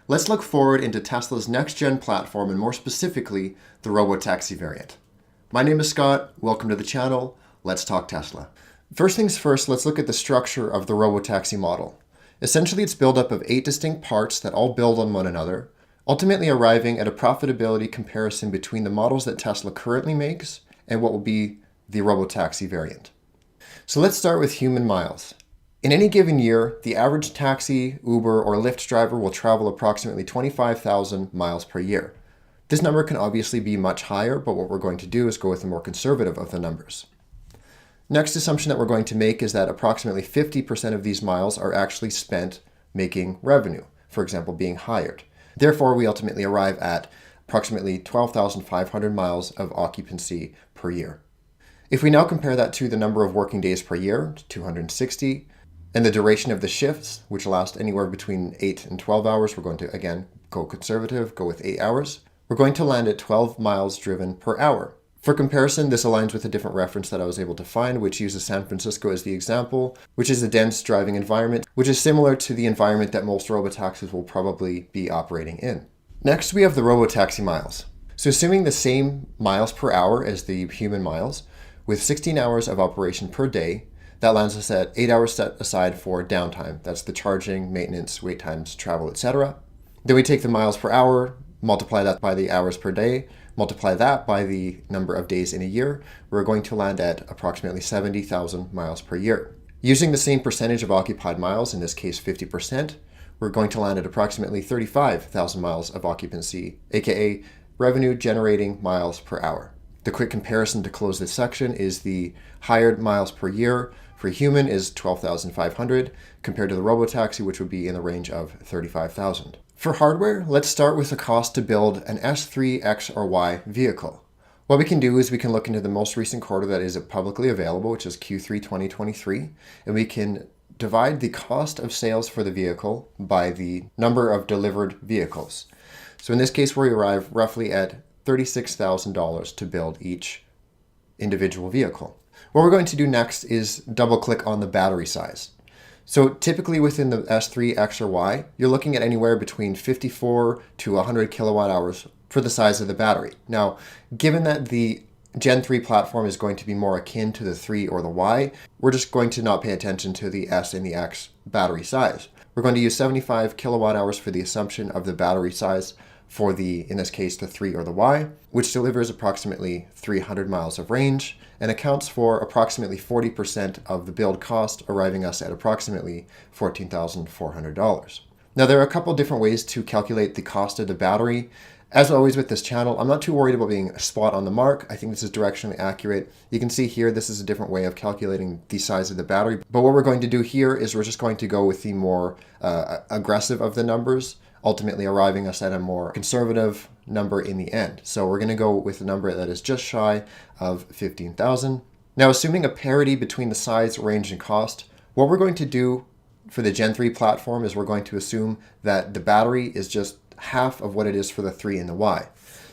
Let's look forward into Tesla's next-gen platform and more specifically, the Robotaxi variant. My name is Scott. Welcome to the channel. Let's talk Tesla. First things first, let's look at the structure of the Robotaxi model. Essentially, it's built up of 8 distinct parts that all build on one another, ultimately arriving at a profitability comparison between the models that Tesla currently makes and what will be the Robotaxi variant. So let's start with human miles. In any given year, the average taxi, Uber, or Lyft driver will travel approximately 25,000 miles per year. This number can obviously be much higher, but what we're going to do is go with the more conservative of the numbers. Next assumption that we're going to make is that approximately 50% of these miles are actually spent making revenue, for example, being hired. Therefore, we ultimately arrive at approximately 12,500 miles of occupancy per year. If we now compare that to the number of working days per year, 260, and the duration of the shifts, which last anywhere between 8 and 12 hours, we're going to, again, go conservative, go with 8 hours. We're going to land at 12 miles driven per hour. For comparison, this aligns with a different reference that I was able to find, which uses San Francisco as the example, which is a dense driving environment, which is similar to the environment that most robotaxis will probably be operating in. Next, we have the robotaxi miles. So assuming the same miles per hour as the human miles, with 16 hours of operation per day, that lands us at 8 hours set aside for downtime. That's the charging, maintenance, wait times, travel, etc. Then we take the miles per hour, multiply that by the hours per day, multiply that by the number of days in a year. We're going to land at approximately 70,000 miles per year. Using the same percentage of occupied miles, in this case 50%, we're going to land at approximately 35,000 miles of occupancy, aka revenue generating miles per hour. The quick comparison to close this section is the hired miles per year for human is 12,500 compared to the robotaxi, which would be in the range of 35,000. For hardware, let's start with the cost to build an S3, X, or Y vehicle. What we can do is we can look into the most recent quarter that is publicly available, which is Q3 2023, and we can divide the cost of sales for the vehicle by the number of delivered vehicles. So in this case, we arrive roughly at $36,000 to build each individual vehicle. What we're going to do next is double click on the battery size. So typically within the S3, X, or Y, you're looking at anywhere between 54 to 100 kilowatt hours for the size of the battery. Now, given that the Gen 3 platform is going to be more akin to the 3 or the Y, we're just going to not pay attention to the S and the X battery size. We're going to use 75 kilowatt hours for the assumption of the battery size for the, in this case, the 3 or the Y, which delivers approximately 300 miles of range and accounts for approximately 40% of the build cost, arriving us at approximately $14,400. Now, there are a couple different ways to calculate the cost of the battery. As always with this channel, I'm not too worried about being spot on the mark. I think this is directionally accurate. You can see here, this is a different way of calculating the size of the battery. But what we're going to do here is we're just going to go with the more aggressive of the numbers, ultimately arriving us at a more conservative number in the end. So we're going to go with a number that is just shy of 15,000. Now, assuming a parity between the size, range, and cost, what we're going to do for the Gen 3 platform is we're going to assume that the battery is just half of what it is for the 3 and the Y.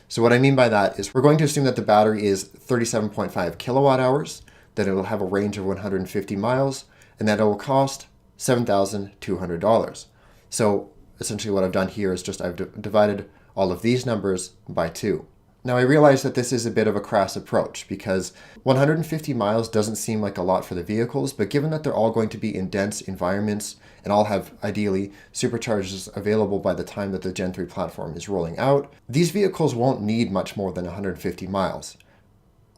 So what I mean by that is we're going to assume that the battery is 37.5 kilowatt hours, that it will have a range of 150 miles, and that it will cost $7,200. So essentially what I've done here is just I've divided all of these numbers by 2. Now I realize that this is a bit of a crass approach because 150 miles doesn't seem like a lot for the vehicles, but given that they're all going to be in dense environments and all have ideally superchargers available by the time that the Gen 3 platform is rolling out, these vehicles won't need much more than 150 miles.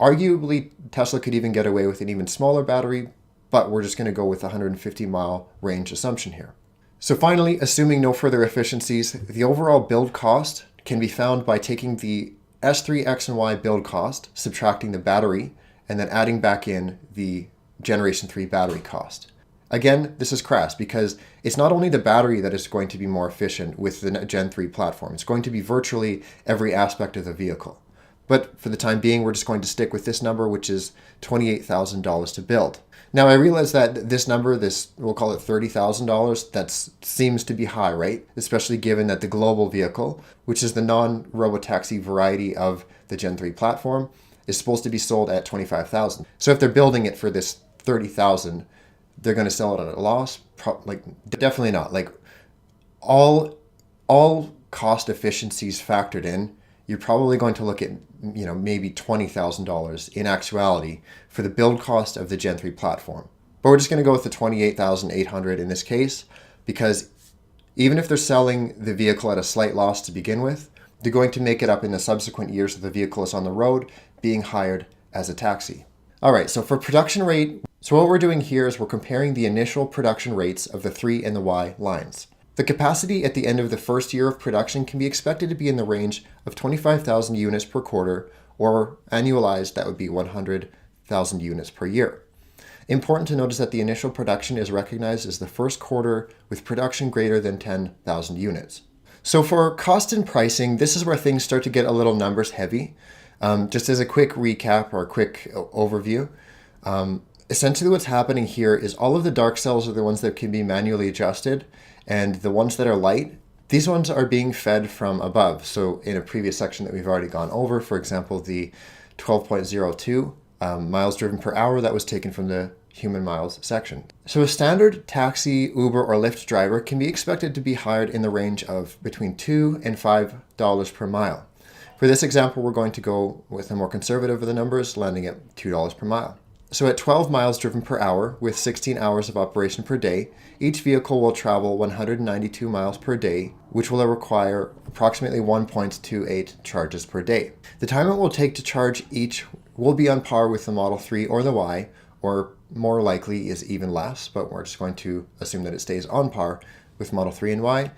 Arguably, Tesla could even get away with an even smaller battery, but we're just going to go with a 150 mile range assumption here. So finally, assuming no further efficiencies, the overall build cost can be found by taking the S3, X, and Y build cost, subtracting the battery, and then adding back in the Generation 3 battery cost. Again, this is crass because it's not only the battery that is going to be more efficient with the Gen 3 platform, it's going to be virtually every aspect of the vehicle. But for the time being, we're just going to stick with this number, which is $28,000 to build. Now, I realize that this number, we'll call it $30,000, that seems to be high, right? Especially given that the global vehicle, which is the non-robotaxi variety of the Gen 3 platform, is supposed to be sold at $25,000. So if they're building it for this $30,000, they're going to sell it at a loss? Definitely not. All all cost efficiencies factored in, you're probably going to look at, maybe $20,000 in actuality for the build cost of the Gen 3 platform. But we're just going to go with the $28,800 in this case, because even if they're selling the vehicle at a slight loss to begin with, they're going to make it up in the subsequent years that the vehicle is on the road being hired as a taxi. All right, so for production rate, so what we're doing here is we're comparing the initial production rates of the 3 and the Y lines. The capacity at the end of the first year of production can be expected to be in the range of 25,000 units per quarter, or annualized, that would be 100,000 units per year. Important to notice that the initial production is recognized as the first quarter with production greater than 10,000 units. So for cost and pricing, this is where things start to get a little numbers heavy. Just as a quick recap or a quick overview, essentially what's happening here is all of the dark cells are the ones that can be manually adjusted, and the ones that are light, these ones are being fed from above. So in a previous section that we've already gone over, for example, the 12.02 miles driven per hour, that was taken from the human miles section. So a standard taxi, Uber, or Lyft driver can be expected to be hired in the range of between $2 and $5 per mile. For this example, we're going to go with a more conservative of the numbers, landing at $2 per mile. So at 12 miles driven per hour with 16 hours of operation per day, each vehicle will travel 192 miles per day, which will require approximately 1.28 charges per day. The time it will take to charge each will be on par with the Model 3 or the Y, or more likely is even less, but we're just going to assume that it stays on par with Model 3 and Y.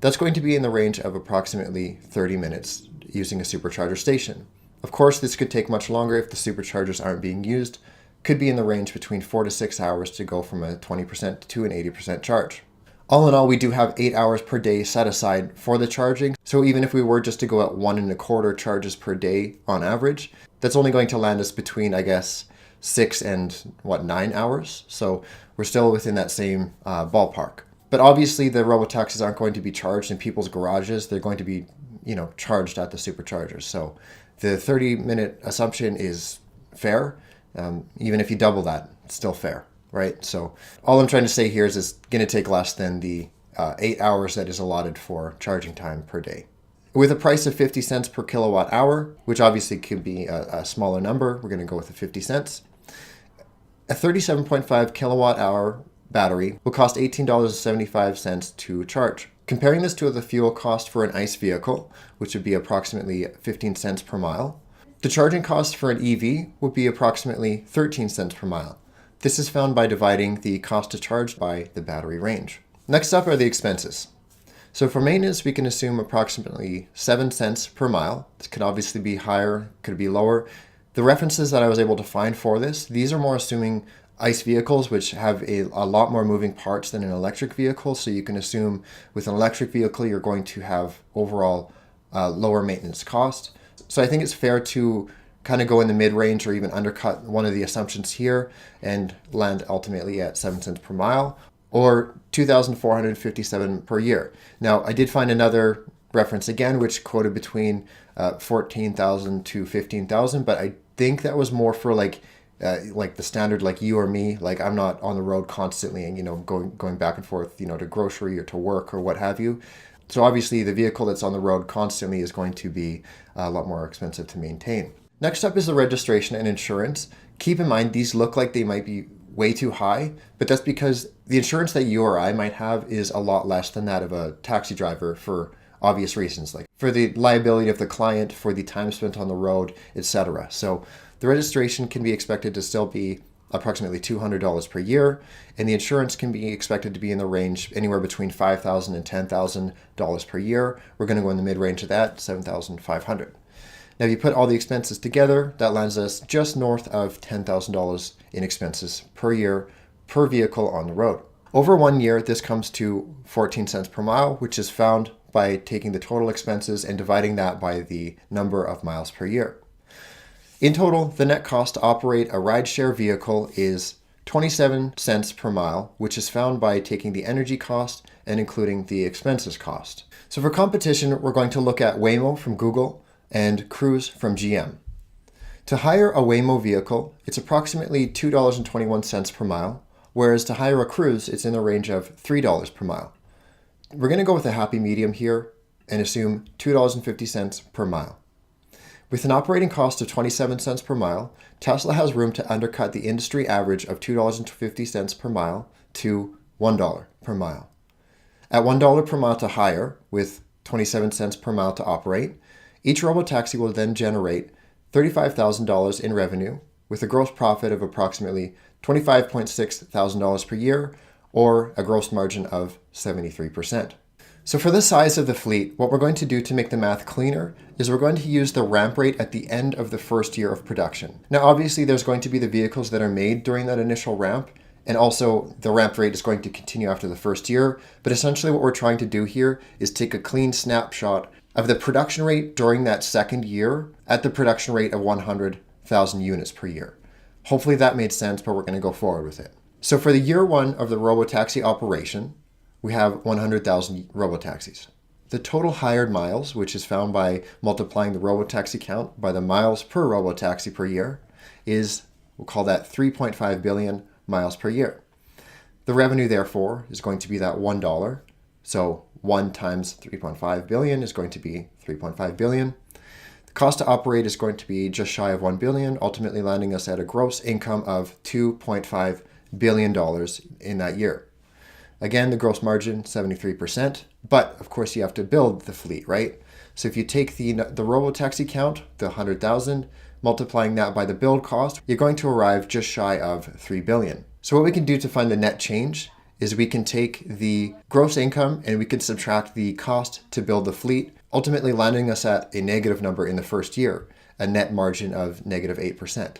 That's going to be in the range of approximately 30 minutes using a supercharger station. Of course, this could take much longer if the superchargers aren't being used. Could be in the range between 4 to 6 hours to go from a 20% to an 80% charge. All in all, we do have 8 hours per day set aside for the charging. So even if we were just to go at 1.25 charges per day on average, that's only going to land us between, 6 and 9 hours. So we're still within that same ballpark. But obviously the Robotaxis aren't going to be charged in people's garages. They're going to be, charged at the superchargers. So the 30-minute assumption is fair. Even if you double that, it's still fair, right? So all I'm trying to say here is it's going to take less than the 8 hours that is allotted for charging time per day. With a price of 50 cents per kilowatt hour, which obviously could be a smaller number, we're going to go with the 50 cents. A 37.5 kilowatt hour battery will cost $18.75 to charge. Comparing this to the fuel cost for an ICE vehicle, which would be approximately 15 cents per mile, the charging cost for an EV would be approximately 13 cents per mile. This is found by dividing the cost to charge by the battery range. Next up are the expenses. So for maintenance, we can assume approximately 7 cents per mile. This could obviously be higher, could be lower. The references that I was able to find for this, these are more assuming ICE vehicles, which have a lot more moving parts than an electric vehicle. So you can assume with an electric vehicle, you're going to have overall lower maintenance cost. So I think it's fair to kind of go in the mid-range or even undercut one of the assumptions here and land ultimately at 7 cents per mile or $2,457 per year. Now, I did find another reference again, which quoted between 14,000 to 15,000, but I think that was more for like the standard, like you or me. Like I'm not on the road constantly and, going back and forth, to grocery or to work or what have you. So obviously the vehicle that's on the road constantly is going to be a lot more expensive to maintain. Next up is the registration and insurance. Keep in mind, these look like they might be way too high, but that's because the insurance that you or I might have is a lot less than that of a taxi driver for obvious reasons, like for the liability of the client, for the time spent on the road, etc. So the registration can be expected to still be approximately $200 per year, and the insurance can be expected to be in the range anywhere between $5,000 and $10,000 per year. We're going to go in the mid-range of that, $7,500. Now, if you put all the expenses together, that lands us just north of $10,000 in expenses per year per vehicle on the road. Over 1 year, this comes to 14 cents per mile, which is found by taking the total expenses and dividing that by the number of miles per year. In total, the net cost to operate a rideshare vehicle is 27 cents per mile, which is found by taking the energy cost and including the expenses cost. So for competition, we're going to look at Waymo from Google and Cruise from GM. To hire a Waymo vehicle, it's approximately $2.21 per mile, whereas to hire a Cruise, it's in the range of $3 per mile. We're going to go with a happy medium here. and assume $2.50 per mile. With an operating cost of 27 cents per mile, Tesla has room to undercut the industry average of $2.50 per mile to $1 per mile. At $1 per mile to hire, with 27 cents per mile to operate, each robotaxi will then generate $35,000 in revenue with a gross profit of approximately $25.6 thousand per year, or a gross margin of 73%. So for the size of the fleet, what we're going to do to make the math cleaner is we're going to use the ramp rate at the end of the first year of production. Now, obviously, there's going to be the vehicles that are made during that initial ramp, and also the ramp rate is going to continue after the first year. But essentially what we're trying to do here is take a clean snapshot of the production rate during that second year at the production rate of 100,000 units per year. Hopefully that made sense, but we're going to go forward with it. So for the year one of the Robotaxi operation, we have 100,000 Robotaxis. The total hired miles, which is found by multiplying the Robotaxi count by the miles per Robotaxi per year, is, we'll call that 3.5 billion miles per year. The revenue, therefore, is going to be that $1. So 1 times 3.5 billion is going to be 3.5 billion. The cost to operate is going to be just shy of 1 billion, ultimately landing us at a gross income of $2.5 billion in that year. Again, the gross margin, 73%, but of course you have to build the fleet, right? So if you take the Robotaxi count, the 100,000, multiplying that by the build cost, you're going to arrive just shy of 3 billion. So what we can do to find the net change is we can take the gross income and we can subtract the cost to build the fleet, ultimately landing us at a negative number in the first year, a net margin of negative 8%.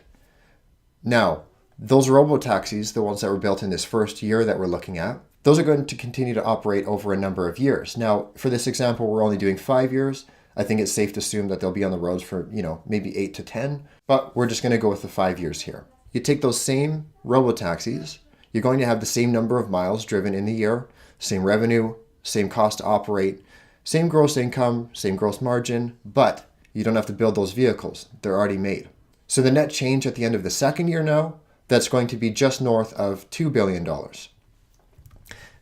Now, those Robotaxis, the ones that were built in this first year that we're looking at, those are going to continue to operate over a number of years. Now, for this example, we're only doing 5 years. I think it's safe to assume that they'll be on the roads for, maybe 8 to 10, but we're just going to go with the 5 years here. You take those same Robotaxis, you're going to have the same number of miles driven in the year, same revenue, same cost to operate, same gross income, same gross margin, but you don't have to build those vehicles. They're already made. So the net change at the end of the second year now, that's going to be just north of $2 billion.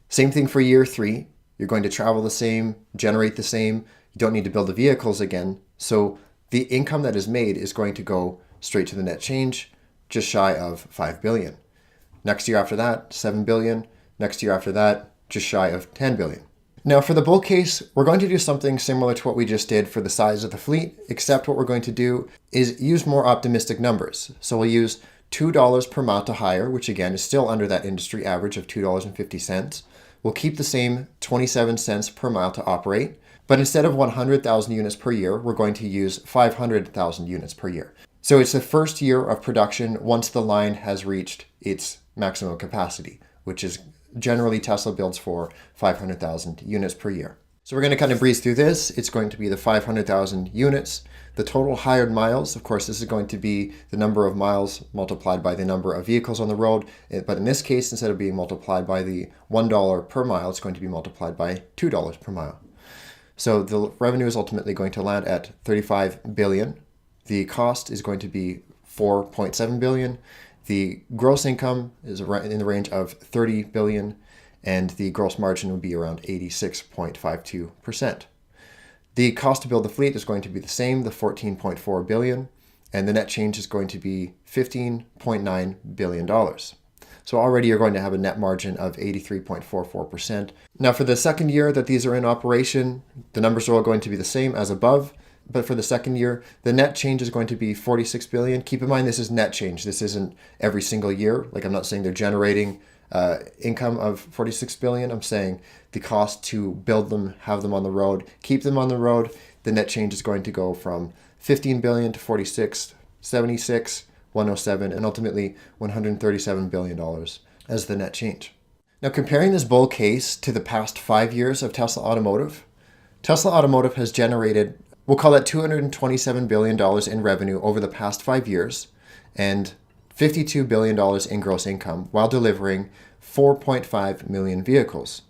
Same thing for year 3. You're going to travel the same, generate the same. You don't need to build the vehicles again. So the income that is made is going to go straight to the net change, just shy of 5 billion. Next year after that, 7 billion. Next year after that, just shy of 10 billion. Now for the bull case, we're going to do something similar to what we just did for the size of the fleet, except what we're going to do is use more optimistic numbers. So we'll use $2 per mile to hire, which again is still under that industry average of $2.50. We'll keep the same 27 cents per mile to operate, but instead of 100,000 units per year, we're going to use 500,000 units per year. So it's the first year of production once the line has reached its maximum capacity, which is generally Tesla builds for 500,000 units per year. So we're going to kind of breeze through this. It's going to be the 500,000 units. The total hired miles, of course, this is going to be the number of miles multiplied by the number of vehicles on the road. But in this case, instead of being multiplied by the $1 per mile, it's going to be multiplied by $2 per mile. So the revenue is ultimately going to land at 35 billion. The cost is going to be 4.7 billion. The gross income is in the range of 30 billion, and the gross margin would be around 86.52%. The cost to build the fleet is going to be the same, the 14.4 billion, and the net change is going to be $15.9 billion. So already you're going to have a net margin of 83.44%. Now for the second year that these are in operation, the numbers are all going to be the same as above, but for the second year, the net change is going to be 46 billion. Keep in mind, this is net change. This isn't every single year. Like, I'm not saying they're generating income of 46 billion. I'm saying the cost to build them, have them on the road, keep them on the road, the net change is going to go from 15 billion to 46, 76, 107, and ultimately $137 billion as the net change. Now, comparing this bull case to the past 5 years of Tesla Automotive has generated, we'll call that $227 billion in revenue over the past 5 years and $52 billion in gross income while delivering 4.5 million vehicles.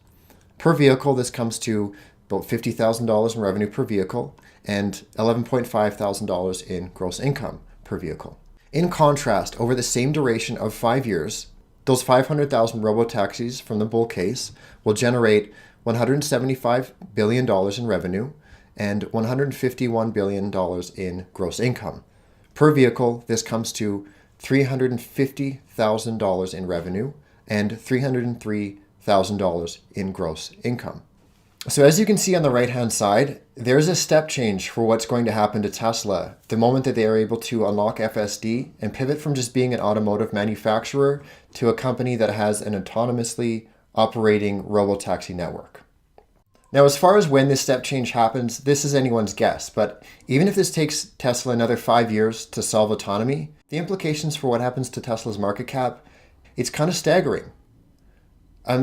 Per vehicle, this comes to about $50,000 in revenue per vehicle and $11,500 in gross income per vehicle. In contrast, over the same duration of 5 years, those 500,000 robotaxis from the bull case will generate $175 billion in revenue and $151 billion in gross income. Per vehicle, this comes to $350,000 in revenue and $303,000 in gross income. So as you can see on the right-hand side, there's a step change for what's going to happen to Tesla the moment that they are able to unlock FSD and pivot from just being an automotive manufacturer to a company that has an autonomously operating robotaxi network. Now, as far as when this step change happens, this is anyone's guess, but even if this takes Tesla another 5 years to solve autonomy, the implications for what happens to Tesla's market cap, it's kind of staggering.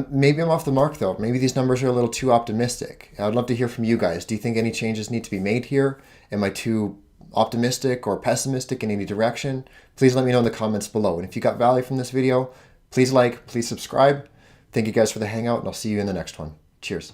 Maybe I'm off the mark though. Maybe these numbers are a little too optimistic. I'd love to hear from you guys. Do you think any changes need to be made here? Am I too optimistic or pessimistic in any direction? Please let me know in the comments below. And if you got value from this video, please like, please subscribe. Thank you guys for the hangout, and I'll see you in the next one. Cheers.